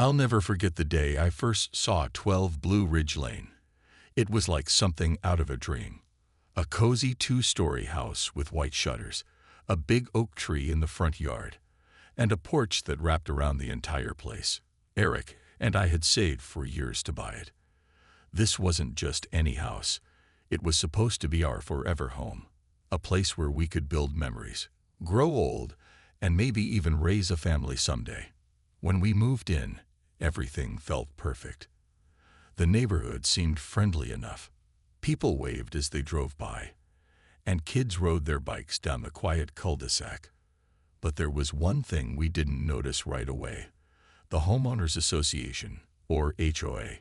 I'll never forget the day I first saw 12 Blue Ridge Lane. It was like something out of a dream. A cozy two-story house with white shutters, a big oak tree in the front yard, and a porch that wrapped around the entire place. Eric and I had saved for years to buy it. This wasn't just any house. It was supposed to be our forever home, a place where we could build memories, grow old, and maybe even raise a family someday. When we moved in, everything felt perfect. The neighborhood seemed friendly enough. People waved as they drove by, and kids rode their bikes down the quiet cul-de-sac. But there was one thing we didn't notice right away: the Homeowners Association, or HOA.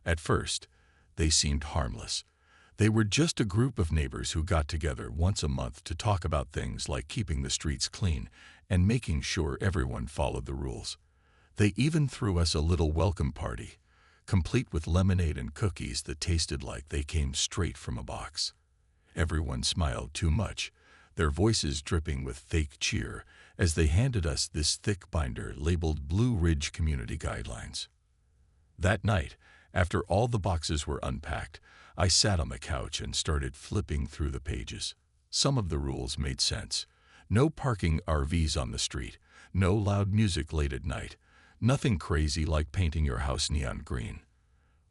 At first, they seemed harmless. They were just a group of neighbors who got together once a month to talk about things like keeping the streets clean and making sure everyone followed the rules. They even threw us a little welcome party, complete with lemonade and cookies that tasted like they came straight from a box. Everyone smiled too much, their voices dripping with fake cheer as they handed us this thick binder labeled Blue Ridge Community Guidelines. That night, after all the boxes were unpacked, I sat on the couch and started flipping through the pages. Some of the rules made sense. No parking RVs on the street, no loud music late at night, nothing crazy like painting your house neon green.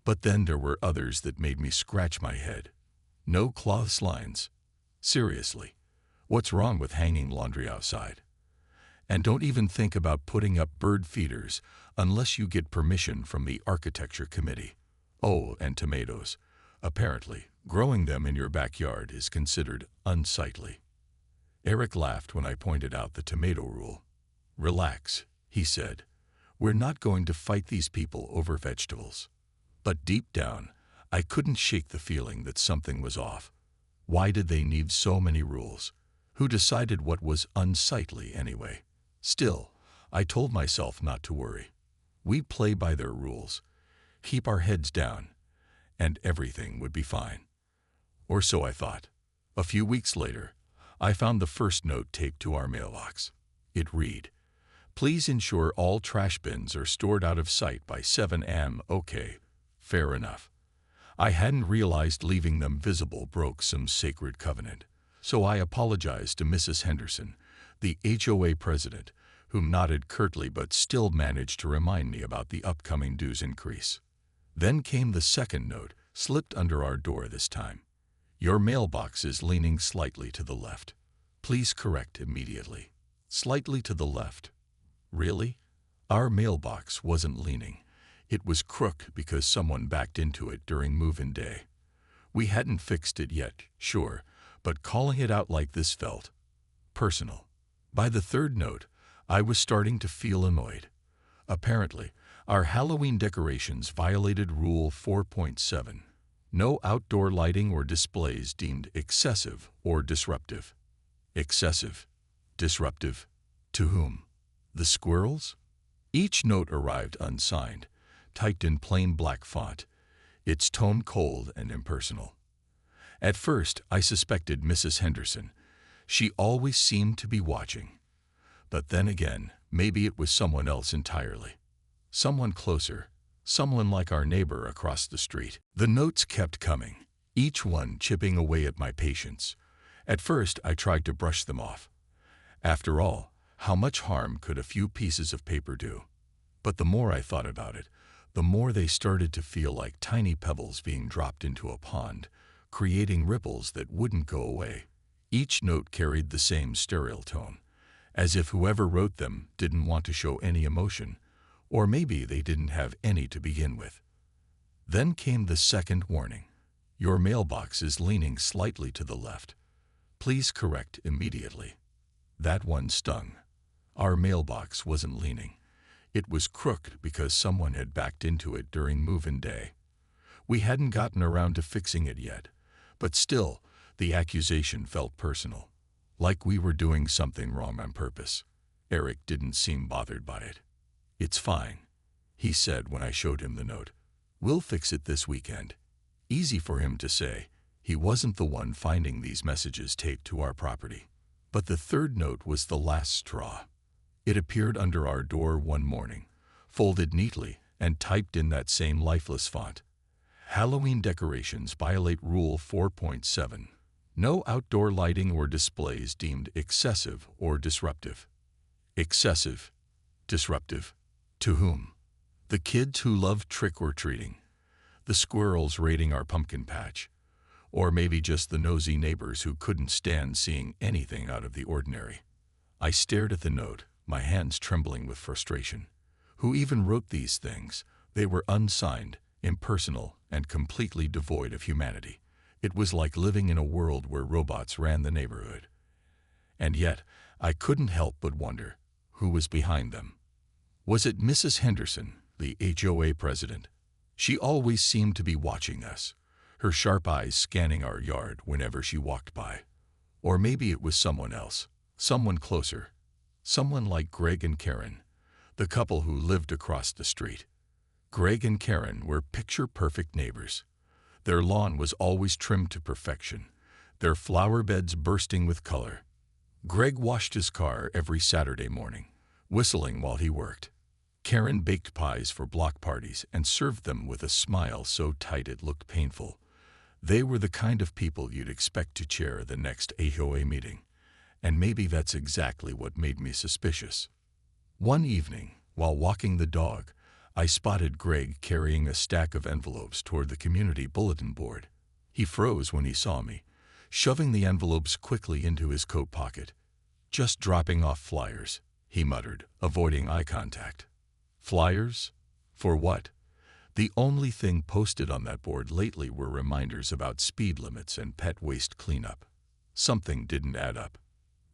But then there were others that made me scratch my head. No cloths lines. Seriously, what's wrong with hanging laundry outside? And don't even think about putting up bird feeders unless you get permission from the architecture committee. Oh, and tomatoes. Apparently, growing them in your backyard is considered unsightly. Eric laughed when I pointed out the tomato rule. "Relax," he said. "We're not going to fight these people over vegetables." But deep down, I couldn't shake the feeling that something was off. Why did they need so many rules? Who decided what was unsightly anyway? Still, I told myself not to worry. We'd play by their rules, keep our heads down, and everything would be fine. Or so I thought. A few weeks later, I found the first note taped to our mailbox. It read, "Please ensure all trash bins are stored out of sight by 7 a.m. Okay, fair enough. I hadn't realized leaving them visible broke some sacred covenant, so I apologized to Mrs. Henderson, the HOA president, who nodded curtly but still managed to remind me about the upcoming dues increase. Then came the second note, slipped under our door this time. "Your mailbox is leaning slightly to the left. Please correct immediately." Slightly to the left. Really? Our mailbox wasn't leaning. It was crooked because someone backed into it during move-in day. We hadn't fixed it yet, sure, but calling it out like this felt personal. By the third note, I was starting to feel annoyed. Apparently, our Halloween decorations violated Rule 4.7. No outdoor lighting or displays deemed excessive or disruptive. Excessive? Disruptive? To whom? The squirrels? Each note arrived unsigned, typed in plain black font, its tone cold and impersonal. At first, I suspected Mrs. Henderson. She always seemed to be watching. But then again, maybe it was someone else entirely. Someone closer, someone like our neighbor across the street. The notes kept coming, each one chipping away at my patience. At first, I tried to brush them off. After all, how much harm could a few pieces of paper do? But the more I thought about it, the more they started to feel like tiny pebbles being dropped into a pond, creating ripples that wouldn't go away. Each note carried the same sterile tone, as if whoever wrote them didn't want to show any emotion, or maybe they didn't have any to begin with. Then came the second warning. "Your mailbox is leaning slightly to the left. Please correct immediately." That one stung. Our mailbox wasn't leaning. It was crooked because someone had backed into it during move-in day. We hadn't gotten around to fixing it yet, but still, the accusation felt personal, like we were doing something wrong on purpose. Eric didn't seem bothered by it. "It's fine," he said when I showed him the note. "We'll fix it this weekend." Easy for him to say. He wasn't the one finding these messages taped to our property. But the third note was the last straw. It appeared under our door one morning, folded neatly and typed in that same lifeless font. Halloween decorations violate Rule 4.7. No outdoor lighting or displays deemed excessive or disruptive. Excessive, disruptive. To whom? The kids who love trick-or-treating, the squirrels raiding our pumpkin patch, or maybe just the nosy neighbors who couldn't stand seeing anything out of the ordinary. I stared at the note, my hands trembling with frustration. Who even wrote these things? They were unsigned, impersonal, and completely devoid of humanity. It was like living in a world where robots ran the neighborhood. And yet, I couldn't help but wonder, who was behind them? Was it Mrs. Henderson, the HOA president? She always seemed to be watching us, her sharp eyes scanning our yard whenever she walked by. Or maybe it was someone else, someone closer, someone like Greg and Karen, the couple who lived across the street. Greg and Karen were picture-perfect neighbors. Their lawn was always trimmed to perfection, their flower beds bursting with color. Greg washed his car every Saturday morning, whistling while he worked. Karen baked pies for block parties and served them with a smile so tight it looked painful. They were the kind of people you'd expect to chair the next HOA meeting, and maybe that's exactly what made me suspicious. One evening, while walking the dog, I spotted Greg carrying a stack of envelopes toward the community bulletin board. He froze when he saw me, shoving the envelopes quickly into his coat pocket. "Just dropping off flyers," he muttered, avoiding eye contact. Flyers? For what? The only thing posted on that board lately were reminders about speed limits and pet waste cleanup. Something didn't add up.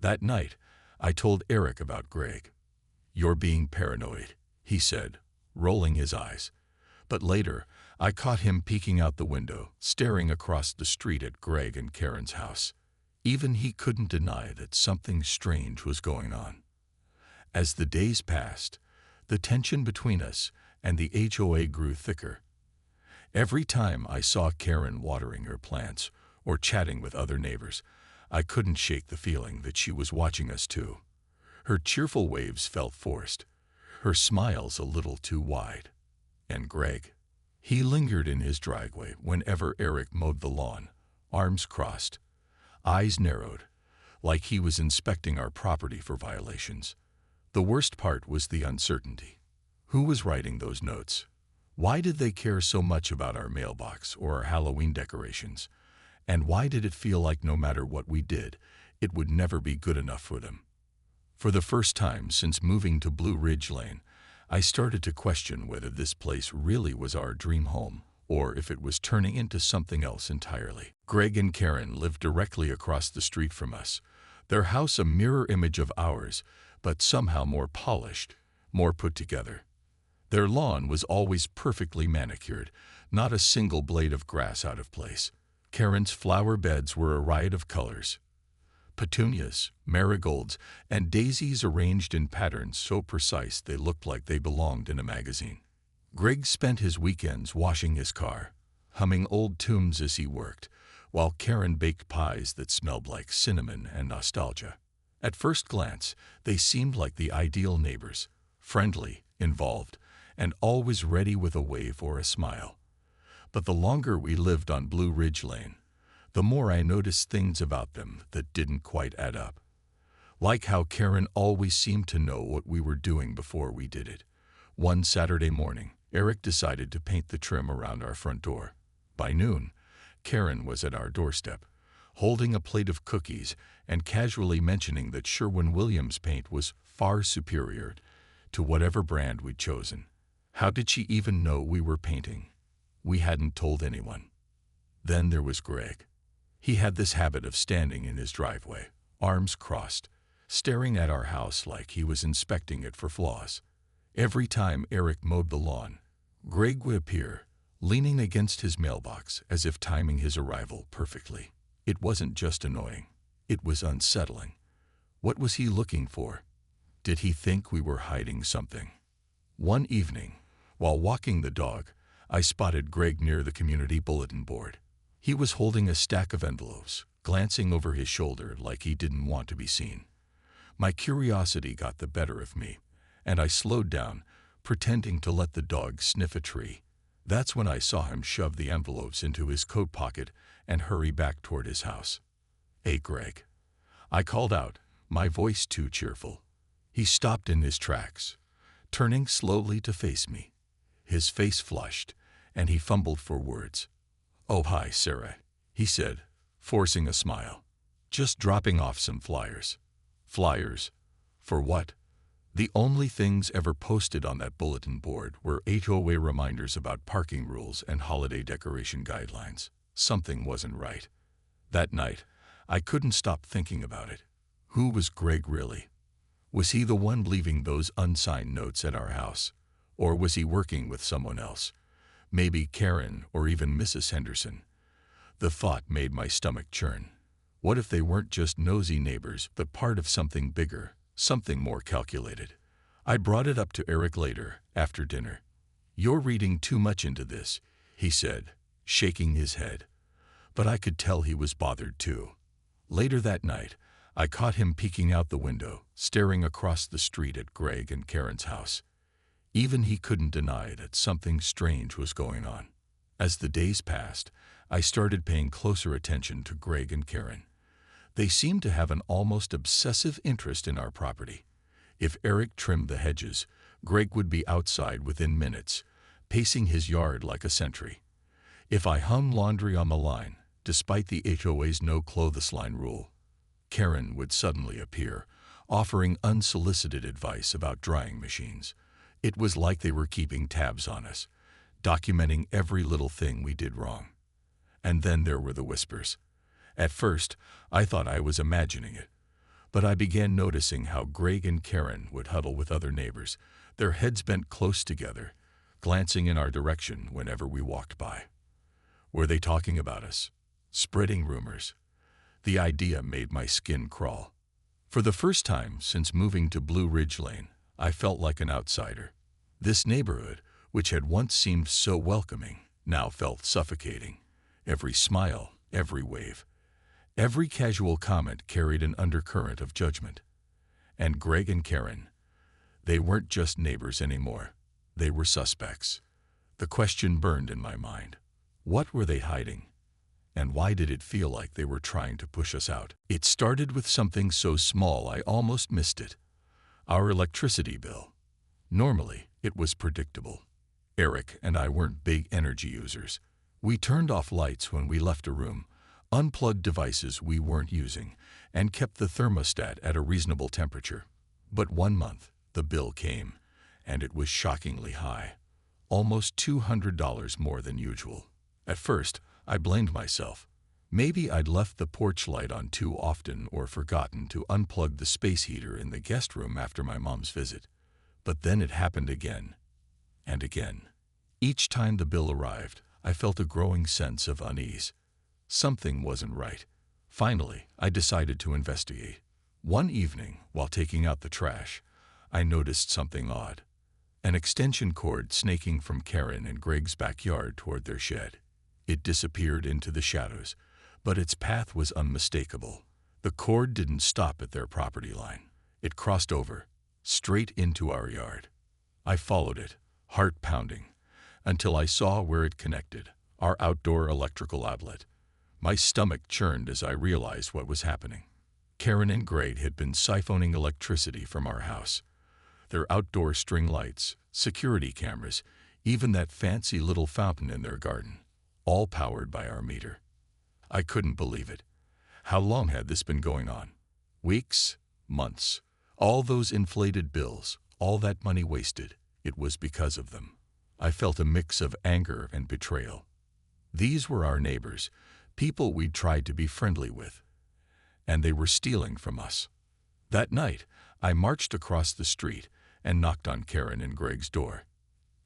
That night, I told Eric about Greg. "You're being paranoid," he said, rolling his eyes. But later, I caught him peeking out the window, staring across the street at Greg and Karen's house. Even he couldn't deny that something strange was going on. As the days passed, the tension between us and the HOA grew thicker. Every time I saw Karen watering her plants or chatting with other neighbors, I couldn't shake the feeling that she was watching us too. Her cheerful waves felt forced, her smiles a little too wide. And Greg? He lingered in his driveway whenever Eric mowed the lawn, arms crossed, eyes narrowed, like he was inspecting our property for violations. The worst part was the uncertainty. Who was writing those notes? Why did they care so much about our mailbox or our Halloween decorations? And why did it feel like no matter what we did, it would never be good enough for them? For the first time since moving to Blue Ridge Lane, I started to question whether this place really was our dream home, or if it was turning into something else entirely. Greg and Karen lived directly across the street from us, their house a mirror image of ours, but somehow more polished, more put together. Their lawn was always perfectly manicured, not a single blade of grass out of place. Karen's flower beds were a riot of colors. Petunias, marigolds, and daisies arranged in patterns so precise they looked like they belonged in a magazine. Greg spent his weekends washing his car, humming old tunes as he worked, while Karen baked pies that smelled like cinnamon and nostalgia. At first glance, they seemed like the ideal neighbors, friendly, involved, and always ready with a wave or a smile. But the longer we lived on Blue Ridge Lane, the more I noticed things about them that didn't quite add up. Like how Karen always seemed to know what we were doing before we did it. One Saturday morning, Eric decided to paint the trim around our front door. By noon, Karen was at our doorstep, holding a plate of cookies and casually mentioning that Sherwin-Williams paint was far superior to whatever brand we'd chosen. How did she even know we were painting? We hadn't told anyone. Then there was Greg. He had this habit of standing in his driveway, arms crossed, staring at our house like he was inspecting it for flaws. Every time Eric mowed the lawn, Greg would appear, leaning against his mailbox as if timing his arrival perfectly. It wasn't just annoying. It was unsettling. What was he looking for? Did he think we were hiding something? One evening, while walking the dog, I spotted Greg near the community bulletin board. He was holding a stack of envelopes, glancing over his shoulder like he didn't want to be seen. My curiosity got the better of me, and I slowed down, pretending to let the dog sniff a tree. That's when I saw him shove the envelopes into his coat pocket and hurry back toward his house. "Hey, Greg," I called out, my voice too cheerful. He stopped in his tracks, turning slowly to face me. His face flushed, and he fumbled for words. "Oh, hi, Sarah," he said, forcing a smile. "Just dropping off some flyers." "Flyers? For what?" The only things ever posted on that bulletin board were HOA reminders about parking rules and holiday decoration guidelines. Something wasn't right. That night, I couldn't stop thinking about it. Who was Greg really? Was he the one leaving those unsigned notes at our house? Or was he working with someone else? Maybe Karen or even Mrs. Henderson. The thought made my stomach churn. What if they weren't just nosy neighbors, but part of something bigger, something more calculated? I brought it up to Eric later, after dinner. "You're reading too much into this," he said, shaking his head. But I could tell he was bothered too. Later that night, I caught him peeking out the window, staring across the street at Greg and Karen's house. Even he couldn't deny that something strange was going on. As the days passed, I started paying closer attention to Greg and Karen. They seemed to have an almost obsessive interest in our property. If Eric trimmed the hedges, Greg would be outside within minutes, pacing his yard like a sentry. If I hung laundry on the line, despite the HOA's no clothesline rule, Karen would suddenly appear, offering unsolicited advice about drying machines. It was like they were keeping tabs on us, documenting every little thing we did wrong. And then there were the whispers. At first, I thought I was imagining it, but I began noticing how Greg and Karen would huddle with other neighbors, their heads bent close together, glancing in our direction whenever we walked by. Were they talking about us? Spreading rumors? The idea made my skin crawl. For the first time since moving to Blue Ridge Lane, I felt like an outsider. This neighborhood, which had once seemed so welcoming, now felt suffocating. Every smile, every wave, every casual comment carried an undercurrent of judgment. And Greg and Karen, they weren't just neighbors anymore. They were suspects. The question burned in my mind. What were they hiding? And why did it feel like they were trying to push us out? It started with something so small I almost missed it. Our electricity bill. Normally, it was predictable. Eric and I weren't big energy users. We turned off lights when we left a room, unplugged devices we weren't using, and kept the thermostat at a reasonable temperature. But one month, the bill came, and it was shockingly high. Almost $200 more than usual. At first, I blamed myself. Maybe I'd left the porch light on too often or forgotten to unplug the space heater in the guest room after my mom's visit. But then it happened again, and again. Each time the bill arrived, I felt a growing sense of unease. Something wasn't right. Finally, I decided to investigate. One evening, while taking out the trash, I noticed something odd. An extension cord snaking from Karen and Greg's backyard toward their shed. It disappeared into the shadows, but its path was unmistakable. The cord didn't stop at their property line. It crossed over, straight into our yard. I followed it, heart pounding, until I saw where it connected, our outdoor electrical outlet. My stomach churned as I realized what was happening. Karen and Greg had been siphoning electricity from our house. Their outdoor string lights, security cameras, even that fancy little fountain in their garden, all powered by our meter. I couldn't believe it. How long had this been going on? Weeks? Months? All those inflated bills, all that money wasted, it was because of them. I felt a mix of anger and betrayal. These were our neighbors, people we'd tried to be friendly with, and they were stealing from us. That night, I marched across the street and knocked on Karen and Greg's door.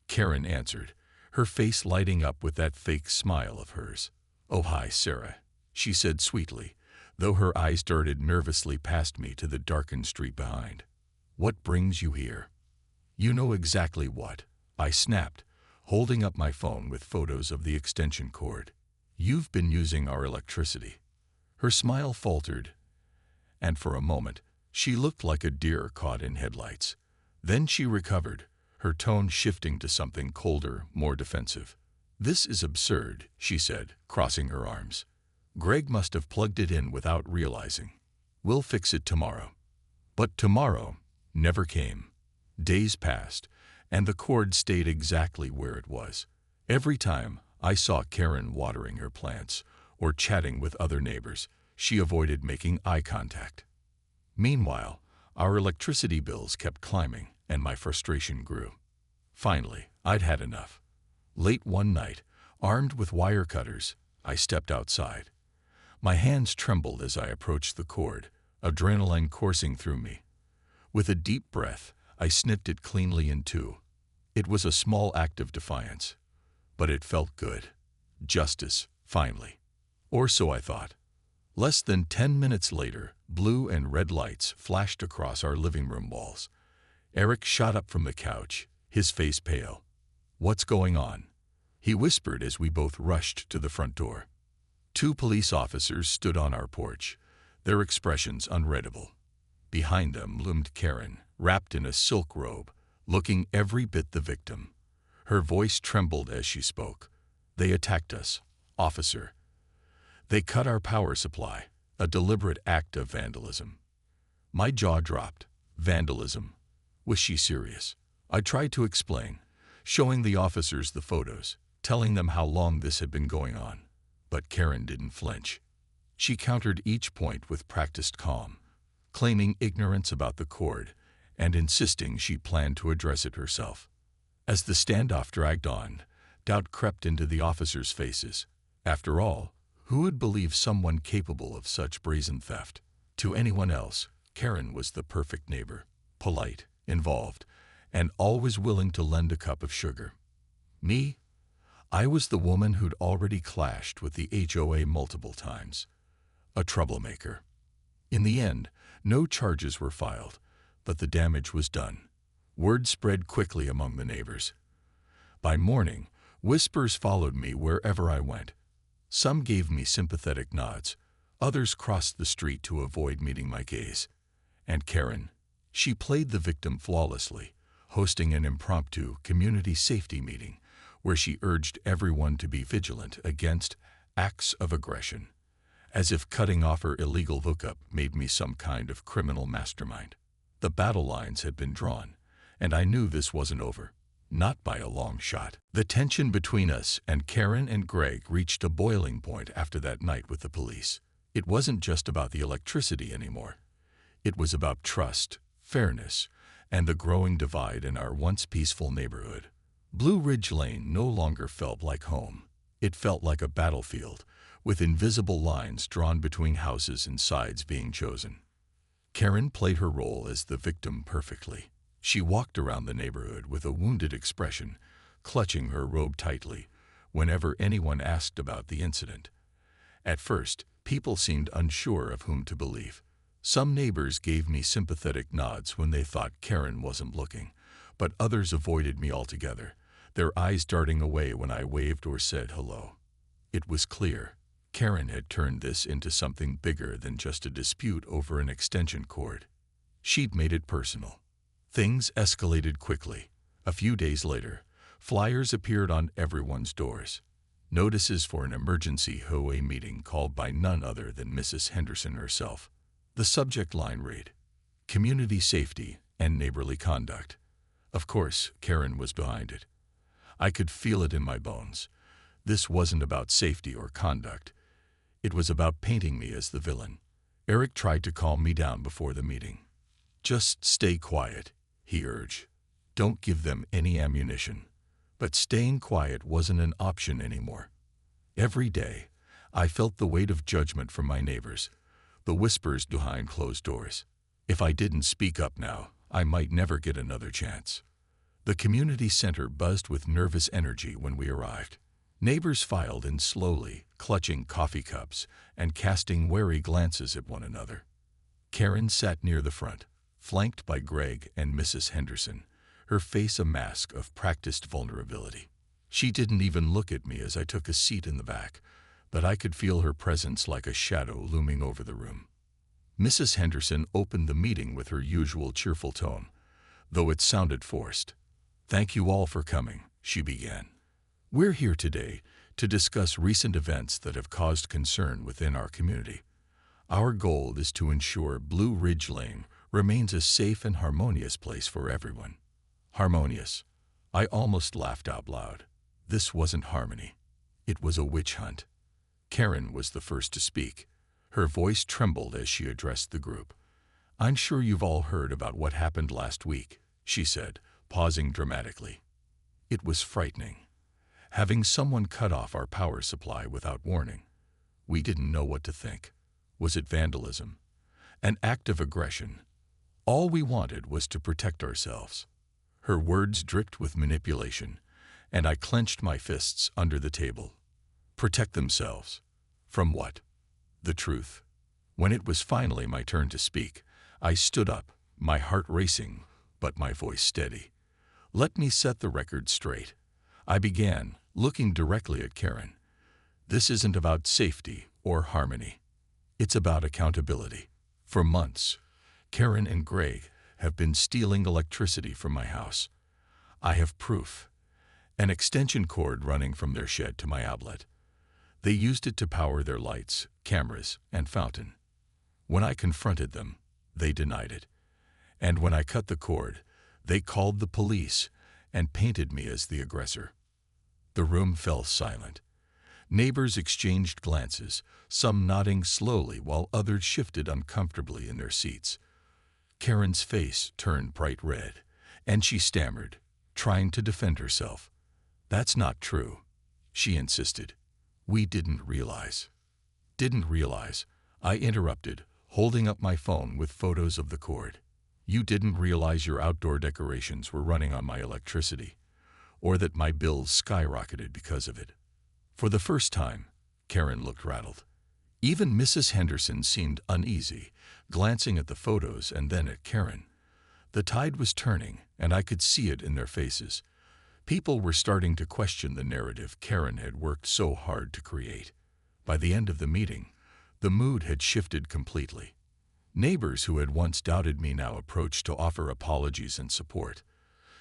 Karen answered, her face lighting up with that fake smile of hers. "Oh, hi, Sarah," she said sweetly, though her eyes darted nervously past me to the darkened street behind. "What brings you here?" "You know exactly what," I snapped, holding up my phone with photos of the extension cord. "You've been using our electricity." Her smile faltered, and for a moment, she looked like a deer caught in headlights. Then she recovered, her tone shifting to something colder, more defensive. "This is absurd," she said, crossing her arms. "Greg must have plugged it in without realizing. We'll fix it tomorrow." But tomorrow never came. Days passed, and the cord stayed exactly where it was. Every time I saw Karen watering her plants or chatting with other neighbors, she avoided making eye contact. Meanwhile, our electricity bills kept climbing, and my frustration grew. Finally, I'd had enough. Late one night, armed with wire cutters, I stepped outside. My hands trembled as I approached the cord, adrenaline coursing through me. With a deep breath, I snipped it cleanly in two. It was a small act of defiance, but it felt good. Justice, finally. Or so I thought. Less than 10 minutes later, blue and red lights flashed across our living room walls. Eric shot up from the couch, his face pale. "What's going on?" he whispered as we both rushed to the front door. Two police officers stood on our porch, their expressions unreadable. Behind them loomed Karen, wrapped in a silk robe, looking every bit the victim. Her voice trembled as she spoke. "They attacked us, officer. They cut our power supply, a deliberate act of vandalism." My jaw dropped. Vandalism? Was she serious? I tried to explain, showing the officers the photos, telling them how long this had been going on. But Karen didn't flinch. She countered each point with practiced calm, claiming ignorance about the cord and insisting she planned to address it herself. As the standoff dragged on, doubt crept into the officers' faces. After all, who would believe someone capable of such brazen theft? To anyone else, Karen was the perfect neighbor, polite, involved, and always willing to lend a cup of sugar. Me? I was the woman who'd already clashed with the HOA multiple times. A troublemaker. In the end, no charges were filed, but the damage was done. Word spread quickly among the neighbors. By morning, whispers followed me wherever I went. Some gave me sympathetic nods, others crossed the street to avoid meeting my gaze. And Karen, she played the victim flawlessly, hosting an impromptu community safety meeting where she urged everyone to be vigilant against acts of aggression, as if cutting off her illegal hookup made me some kind of criminal mastermind. The battle lines had been drawn, and I knew this wasn't over. Not by a long shot. The tension between us and Karen and Greg reached a boiling point after that night with the police. It wasn't just about the electricity anymore. It was about trust, fairness, and the growing divide in our once peaceful neighborhood. Blue Ridge Lane no longer felt like home. It felt like a battlefield, with invisible lines drawn between houses and sides being chosen. Karen played her role as the victim perfectly. She walked around the neighborhood with a wounded expression, clutching her robe tightly whenever anyone asked about the incident. At first, people seemed unsure of whom to believe. Some neighbors gave me sympathetic nods when they thought Karen wasn't looking, but others avoided me altogether, their eyes darting away when I waved or said hello. It was clear. Karen had turned this into something bigger than just a dispute over an extension cord. She'd made it personal. Things escalated quickly. A few days later, flyers appeared on everyone's doors. Notices for an emergency HOA meeting called by none other than Mrs. Henderson herself. The subject line read, "Community Safety and Neighborly Conduct." Of course, Karen was behind it. I could feel it in my bones. This wasn't about safety or conduct. It was about painting me as the villain. Eric tried to calm me down before the meeting. "Just stay quiet," he urged. "Don't give them any ammunition." But staying quiet wasn't an option anymore. Every day, I felt the weight of judgment from my neighbors, the whispers behind closed doors. If I didn't speak up now, I might never get another chance. The community center buzzed with nervous energy when we arrived. Neighbors filed in slowly, clutching coffee cups and casting wary glances at one another. Karen sat near the front, flanked by Greg and Mrs. Henderson, her face a mask of practiced vulnerability. She didn't even look at me as I took a seat in the back, but I could feel her presence like a shadow looming over the room. Mrs. Henderson opened the meeting with her usual cheerful tone, though it sounded forced. "Thank you all for coming," she began. "We're here today to discuss recent events that have caused concern within our community. Our goal is to ensure Blue Ridge Lane remains a safe and harmonious place for everyone." Harmonious. I almost laughed out loud. This wasn't harmony. It was a witch hunt. Karen was the first to speak. Her voice trembled as she addressed the group. "I'm sure you've all heard about what happened last week," she said, pausing dramatically. It was frightening. Having someone cut off our power supply without warning. We didn't know what to think. Was it vandalism? An act of aggression? All we wanted was to protect ourselves. Her words dripped with manipulation, and I clenched my fists under the table. Protect themselves. From what? The truth. When it was finally my turn to speak, I stood up, my heart racing, but my voice steady. "Let me set the record straight." I began, looking directly at Karen. "This isn't about safety or harmony. It's about accountability. For months, Karen and Greg have been stealing electricity from my house. I have proof. An extension cord running from their shed to my outlet. They used it to power their lights, cameras, and fountain. When I confronted them, they denied it. And when I cut the cord, they called the police and painted me as the aggressor." The room fell silent. Neighbors exchanged glances, some nodding slowly while others shifted uncomfortably in their seats. Karen's face turned bright red, and she stammered, trying to defend herself. "That's not true," she insisted. "We didn't realize." "Didn't realize," I interrupted, holding up my phone with photos of the cord. "You didn't realize your outdoor decorations were running on my electricity, or that my bills skyrocketed because of it." For the first time, Karen looked rattled. Even Mrs. Henderson seemed uneasy, glancing at the photos and then at Karen. The tide was turning, and I could see it in their faces. People were starting to question the narrative Karen had worked so hard to create. By the end of the meeting, the mood had shifted completely. Neighbors who had once doubted me now approached to offer apologies and support.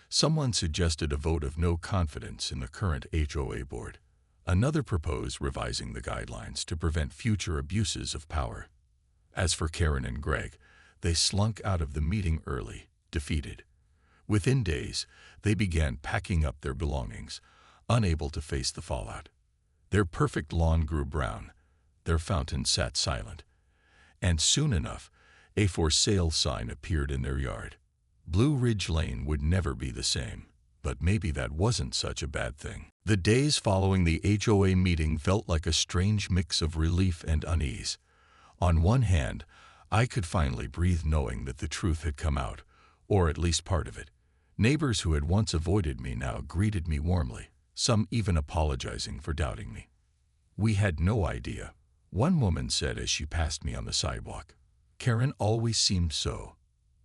Someone suggested a vote of no confidence in the current HOA board. Another proposed revising the guidelines to prevent future abuses of power. As for Karen and Greg, they slunk out of the meeting early, defeated. Within days, they began packing up their belongings, unable to face the fallout. Their perfect lawn grew brown, their fountain sat silent, and soon enough, a for sale sign appeared in their yard. Blue Ridge Lane would never be the same, but maybe that wasn't such a bad thing. The days following the HOA meeting felt like a strange mix of relief and unease. On one hand, I could finally breathe knowing that the truth had come out, or at least part of it. Neighbors who had once avoided me now greeted me warmly, some even apologizing for doubting me. "We had no idea," one woman said as she passed me on the sidewalk. "Karen always seemed so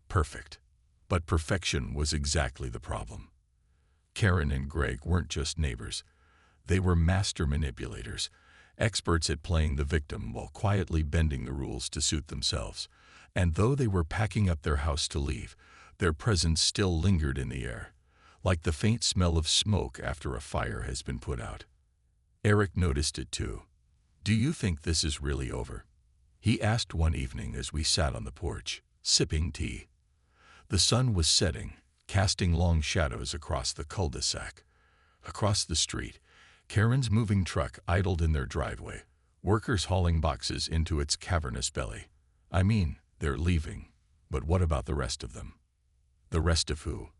perfect." But perfection was exactly the problem. Karen and Greg weren't just neighbors. They were master manipulators, experts at playing the victim while quietly bending the rules to suit themselves. And though they were packing up their house to leave, their presence still lingered in the air, like the faint smell of smoke after a fire has been put out. Eric noticed it too. "Do you think this is really over?" he asked one evening as we sat on the porch, sipping tea. The sun was setting, casting long shadows across the cul-de-sac. Across the street, Karen's moving truck idled in their driveway, workers hauling boxes into its cavernous belly. "I mean, they're leaving, but what about the rest of them?" "The rest of who?"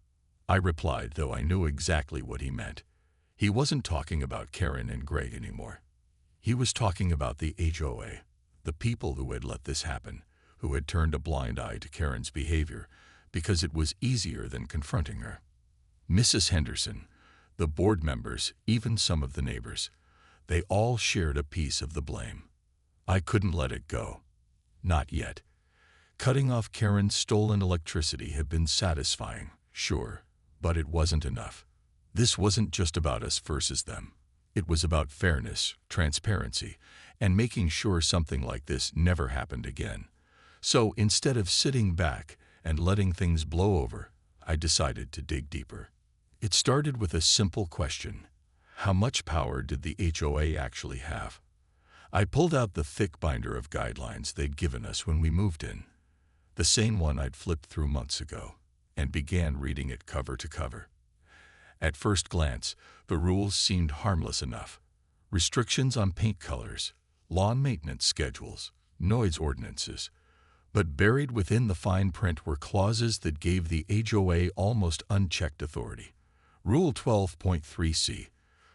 I replied, though I knew exactly what he meant. He wasn't talking about Karen and Greg anymore. He was talking about the HOA, the people who had let this happen, who had turned a blind eye to Karen's behavior because it was easier than confronting her. Mrs. Henderson, the board members, even some of the neighbors, they all shared a piece of the blame. I couldn't let it go. Not yet. Cutting off Karen's stolen electricity had been satisfying, sure, but it wasn't enough. This wasn't just about us versus them. It was about fairness, transparency, and making sure something like this never happened again. So instead of sitting back and letting things blow over, I decided to dig deeper. It started with a simple question. How much power did the HOA actually have? I pulled out the thick binder of guidelines they'd given us when we moved in, the same one I'd flipped through months ago, and began reading it cover to cover. At first glance, the rules seemed harmless enough. Restrictions on paint colors, lawn maintenance schedules, noise ordinances. But buried within the fine print were clauses that gave the HOA almost unchecked authority. Rule 12.3c,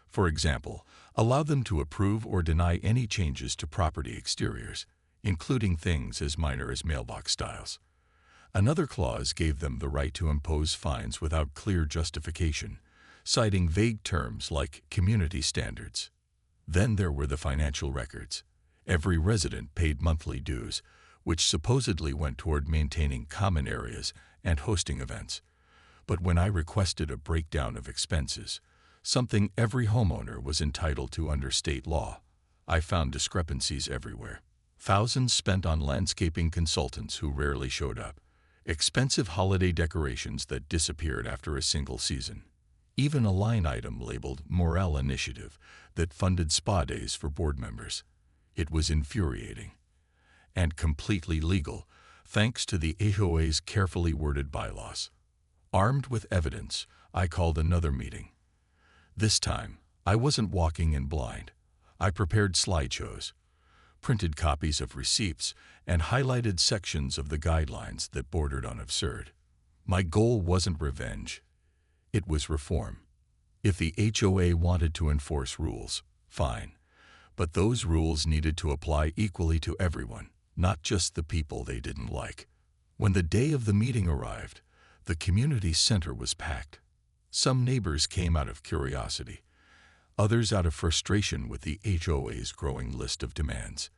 for example, allowed them to approve or deny any changes to property exteriors, including things as minor as mailbox styles. Another clause gave them the right to impose fines without clear justification, citing vague terms like community standards. Then there were the financial records. Every resident paid monthly dues, which supposedly went toward maintaining common areas and hosting events. But when I requested a breakdown of expenses, something every homeowner was entitled to under state law, I found discrepancies everywhere. Thousands spent on landscaping consultants who rarely showed up, expensive holiday decorations that disappeared after a single season, even a line item labeled Morale Initiative that funded spa days for board members. It was infuriating. And completely legal, thanks to the HOA's carefully worded bylaws. Armed with evidence, I called another meeting. This time, I wasn't walking in blind. I prepared slideshows, printed copies of receipts, and highlighted sections of the guidelines that bordered on absurd. My goal wasn't revenge. It was reform. If the HOA wanted to enforce rules, fine. But those rules needed to apply equally to everyone, not just the people they didn't like. When the day of the meeting arrived, the community center was packed. Some neighbors came out of curiosity, others out of frustration with the HOA's growing list of demands.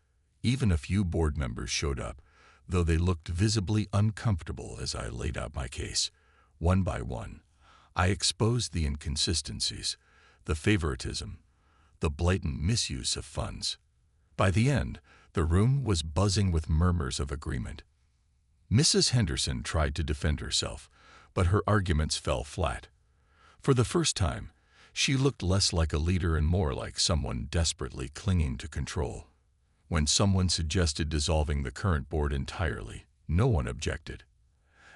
Even a few board members showed up, though they looked visibly uncomfortable as I laid out my case. One by one, I exposed the inconsistencies, the favoritism, the blatant misuse of funds. By the end, the room was buzzing with murmurs of agreement. Mrs. Henderson tried to defend herself, but her arguments fell flat. For the first time, she looked less like a leader and more like someone desperately clinging to control. When someone suggested dissolving the current board entirely, no one objected.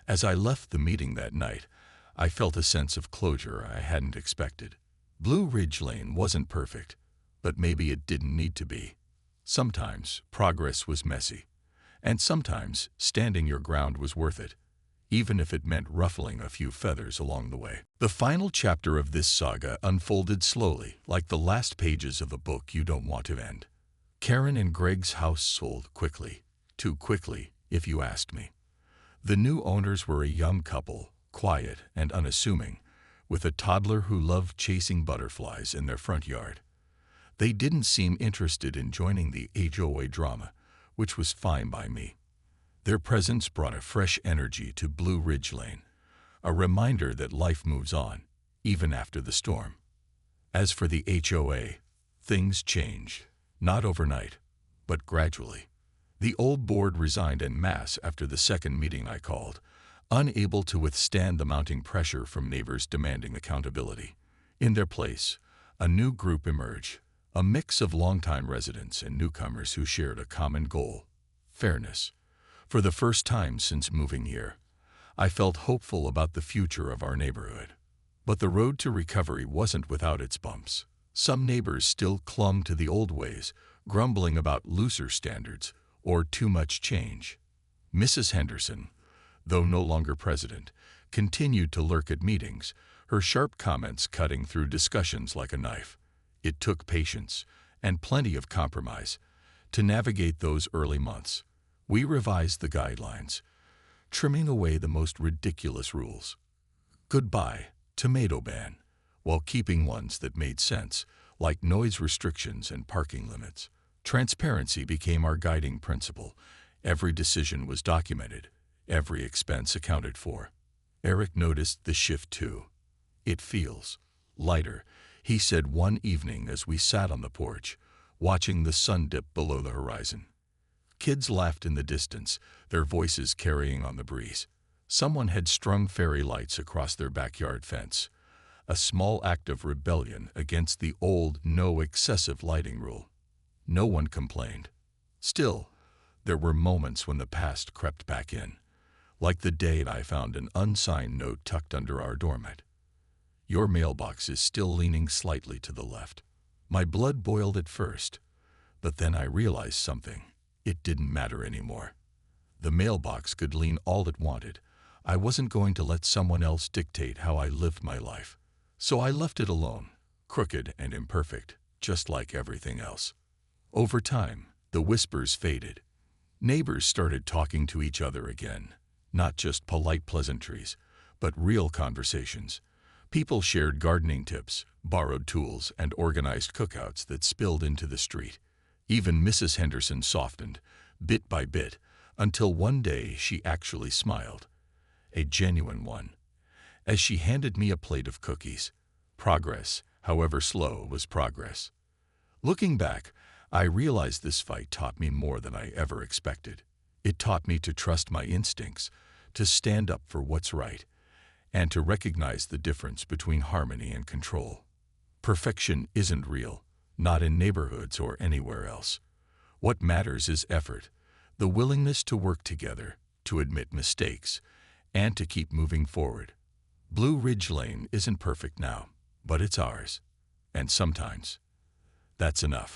As I left the meeting that night, I felt a sense of closure I hadn't expected. Blue Ridge Lane wasn't perfect, but maybe it didn't need to be. Sometimes progress was messy, and sometimes standing your ground was worth it, even if it meant ruffling a few feathers along the way. The final chapter of this saga unfolded slowly, like the last pages of a book you don't want to end. Karen and Greg's house sold quickly, too quickly, if you asked me. The new owners were a young couple, quiet and unassuming, with a toddler who loved chasing butterflies in their front yard. They didn't seem interested in joining the HOA drama, which was fine by me. Their presence brought a fresh energy to Blue Ridge Lane, a reminder that life moves on, even after the storm. As for the HOA, things changed, not overnight, but gradually. The old board resigned en masse after the second meeting I called, unable to withstand the mounting pressure from neighbors demanding accountability. In their place, a new group emerged, a mix of longtime residents and newcomers who shared a common goal: fairness. For the first time since moving here, I felt hopeful about the future of our neighborhood. But the road to recovery wasn't without its bumps. Some neighbors still clung to the old ways, grumbling about looser standards or too much change. Mrs. Henderson, though no longer president, continued to lurk at meetings, her sharp comments cutting through discussions like a knife. It took patience and plenty of compromise to navigate those early months. We revised the guidelines, trimming away the most ridiculous rules. Goodbye, tomato ban, while keeping ones that made sense, like noise restrictions and parking limits. Transparency became our guiding principle. Every decision was documented, every expense accounted for. Eric noticed the shift too. "It feels lighter," he said one evening as we sat on the porch, watching the sun dip below the horizon. Kids laughed in the distance, their voices carrying on the breeze. Someone had strung fairy lights across their backyard fence, a small act of rebellion against the old no excessive lighting rule. No one complained. Still, there were moments when the past crept back in, like the day I found an unsigned note tucked under our doormat. Your mailbox is still leaning slightly to the left. My blood boiled at first, but then I realized something. It didn't matter anymore. The mailbox could lean all it wanted. I wasn't going to let someone else dictate how I lived my life. So I left it alone, crooked and imperfect, just like everything else. Over time, the whispers faded. Neighbors started talking to each other again, not just polite pleasantries, but real conversations. People shared gardening tips, borrowed tools, and organized cookouts that spilled into the street. Even Mrs. Henderson softened, bit by bit, until one day she actually smiled. A genuine one. As she handed me a plate of cookies. Progress, however slow, was progress. Looking back, I realized this fight taught me more than I ever expected. It taught me to trust my instincts, to stand up for what's right, and to recognize the difference between harmony and control. Perfection isn't real, not in neighborhoods or anywhere else. What matters is effort, the willingness to work together, to admit mistakes, and to keep moving forward. Blue Ridge Lane isn't perfect now, but it's ours. And sometimes, that's enough.